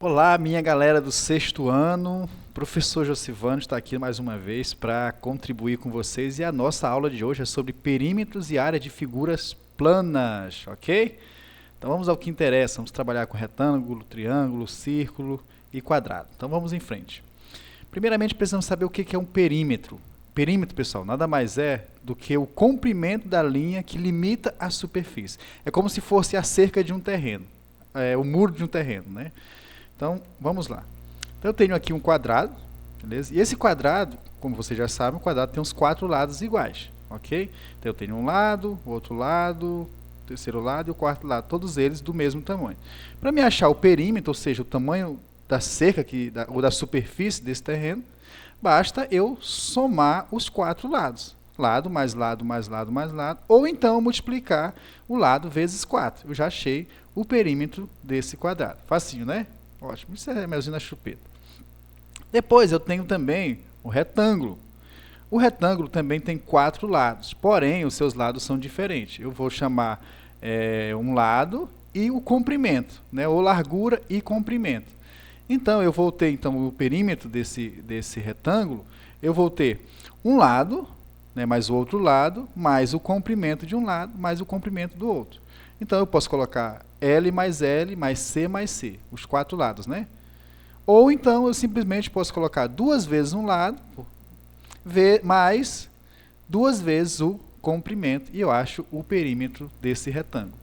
Olá, minha galera do sexto ano. Professor Josivano está aqui mais uma vez para contribuir com vocês e a nossa aula de hoje é sobre perímetros e área de figuras planas, ok? Então vamos ao que interessa, vamos trabalhar com retângulo, triângulo, círculo e quadrado. Então vamos em frente. Primeiramente precisamos saber o que é um perímetro. Perímetro, pessoal, nada mais é do que o comprimento da linha que limita a superfície. É como se fosse a cerca de um terreno, o muro de um terreno, né? Então, vamos lá. Então, eu tenho aqui um quadrado, beleza? E esse quadrado, como vocês já sabem, o quadrado tem os 4 lados iguais, ok? Então, eu tenho um lado, o outro lado, o terceiro lado e o quarto lado, todos eles do mesmo tamanho. Para me achar o perímetro, ou seja, o tamanho da cerca ou da superfície desse terreno, basta eu somar os 4 lados. Lado mais lado mais lado mais lado, ou então multiplicar o lado vezes 4. Eu já achei o perímetro desse quadrado. Facinho, né? Ótimo, isso é melzinho na chupeta. Depois eu tenho também o retângulo. O retângulo também tem 4 lados, porém os seus lados são diferentes. Eu vou chamar um lado e o comprimento, né? Ou largura e comprimento. Então eu vou ter o perímetro desse retângulo, eu vou ter um lado, né, mais o outro lado, mais o comprimento de um lado, mais o comprimento do outro. Então eu posso colocar L mais C, os 4 lados, né? Ou então eu simplesmente posso colocar 2 vezes um lado, mais 2 vezes o comprimento, e eu acho o perímetro desse retângulo.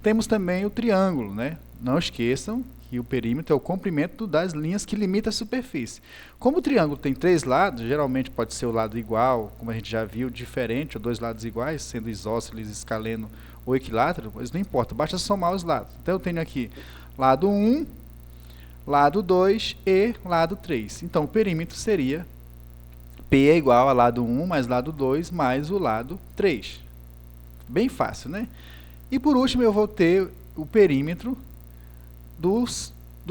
Temos também o triângulo, né? Não esqueçam que o perímetro é o comprimento das linhas que limitam a superfície. Como o triângulo tem 3 lados, geralmente pode ser o lado igual, como a gente já viu, diferente, ou 2 lados iguais, sendo isósceles, escaleno ou equilátero, mas não importa, basta somar os lados. Então eu tenho aqui lado 1, lado 2 e lado 3. Então o perímetro seria P é igual a lado 1 mais lado 2 mais o lado 3. Bem fácil, né? E por último eu vou ter o perímetro do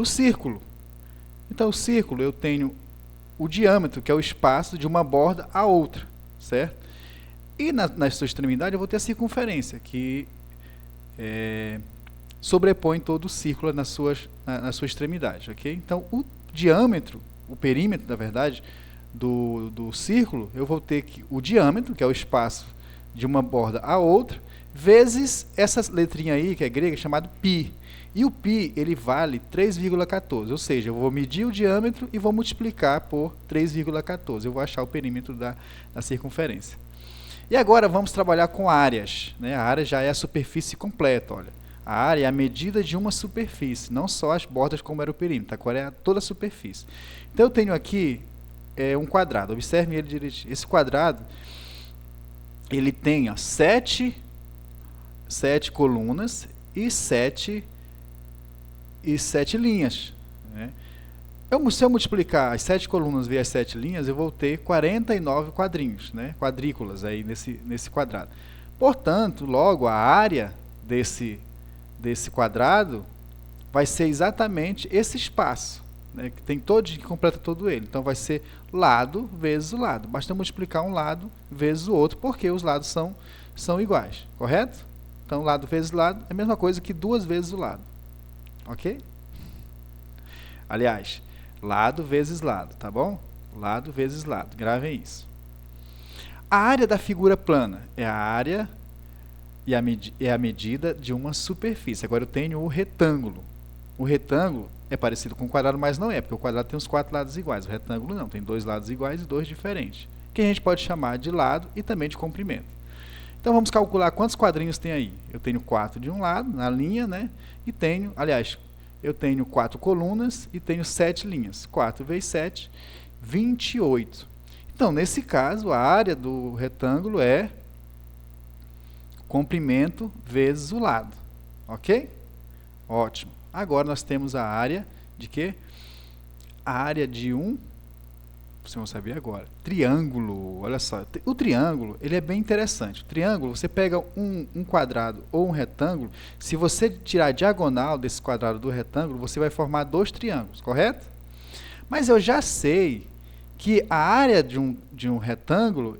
círculo. Então o círculo eu tenho o diâmetro, que é o espaço de uma borda a outra, certo? E na sua extremidade eu vou ter a circunferência, que sobrepõe todo o círculo na sua extremidade, ok? Então o diâmetro, o perímetro, na verdade, do círculo, eu vou ter o diâmetro, que é o espaço de uma borda a outra, vezes essa letrinha aí, que é grega, chamado π. E o π, ele vale 3,14, ou seja, eu vou medir o diâmetro e vou multiplicar por 3,14. Eu vou achar o perímetro da circunferência. E agora vamos trabalhar com áreas, né? A área já é a superfície completa, olha. A área é a medida de uma superfície, não só as bordas como era o perímetro, agora é toda a superfície. Então eu tenho aqui um quadrado, observe ele direitinho. Esse quadrado, ele tem 7 colunas e 7 linhas, né? Se eu multiplicar as 7 colunas vezes as 7 linhas, eu vou ter 49 quadrinhos, né? Quadrículas aí nesse quadrado. Portanto, logo a área desse quadrado vai ser exatamente esse espaço, né? Que completa todo ele. Então vai ser lado vezes o lado. Basta multiplicar um lado vezes o outro, porque os lados são iguais, correto? Então lado vezes lado é a mesma coisa que 2 vezes o lado. Ok? Aliás, lado vezes lado, tá bom? Lado vezes lado, gravem isso. A área da figura plana é a área e a medida de uma superfície. Agora eu tenho o retângulo. O retângulo é parecido com o quadrado, mas não é, porque o quadrado tem os 4 lados iguais. O retângulo não, tem 2 lados iguais e 2 diferentes, que a gente pode chamar de lado e também de comprimento. Então vamos calcular quantos quadrinhos tem aí. Eu tenho 4 de um lado, na linha, né? E tenho, aliás, eu tenho 4 colunas e tenho 7 linhas. 4 vezes 7, 28. Então, nesse caso, a área do retângulo é comprimento vezes o lado. Ok? Ótimo. Agora nós temos a área de quê? A área de vocês vão saber agora, triângulo. Olha só, o triângulo, ele é bem interessante. O triângulo, você pega um quadrado ou um retângulo, se você tirar a diagonal desse quadrado do retângulo, você vai formar 2 triângulos, correto? Mas eu já sei que a área de um retângulo,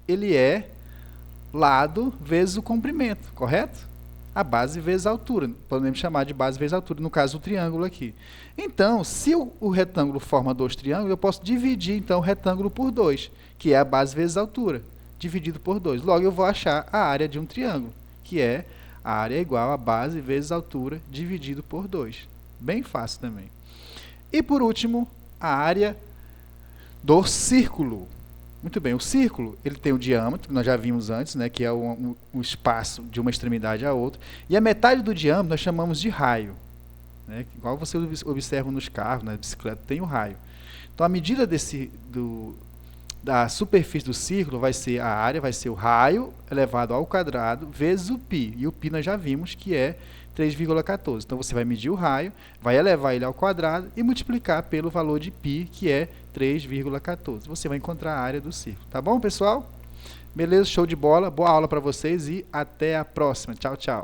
ele é lado vezes o comprimento, correto? A base vezes a altura. Podemos chamar de base vezes a altura, no caso o triângulo aqui. Então, se o retângulo forma dois triângulos, eu posso dividir então o retângulo por 2, que é a base vezes a altura, dividido por 2. Logo, eu vou achar a área de um triângulo, que é a área igual a base vezes a altura dividido por 2. Bem fácil também. E por último, a área do círculo. Muito bem, o círculo ele tem o diâmetro, que nós já vimos antes, né, que é um espaço de uma extremidade à outra, e a metade do diâmetro nós chamamos de raio. Né, igual você observa nos carros, na bicicleta, tem o raio. Então, a medida da superfície do círculo vai ser a área, vai ser o raio elevado ao quadrado vezes o π. E o π nós já vimos que é 3,14. Então, você vai medir o raio, vai elevar ele ao quadrado e multiplicar pelo valor de π, que é 3,14. Você vai encontrar a área do círculo. Tá bom, pessoal? Beleza, show de bola. Boa aula para vocês e até a próxima. Tchau, tchau.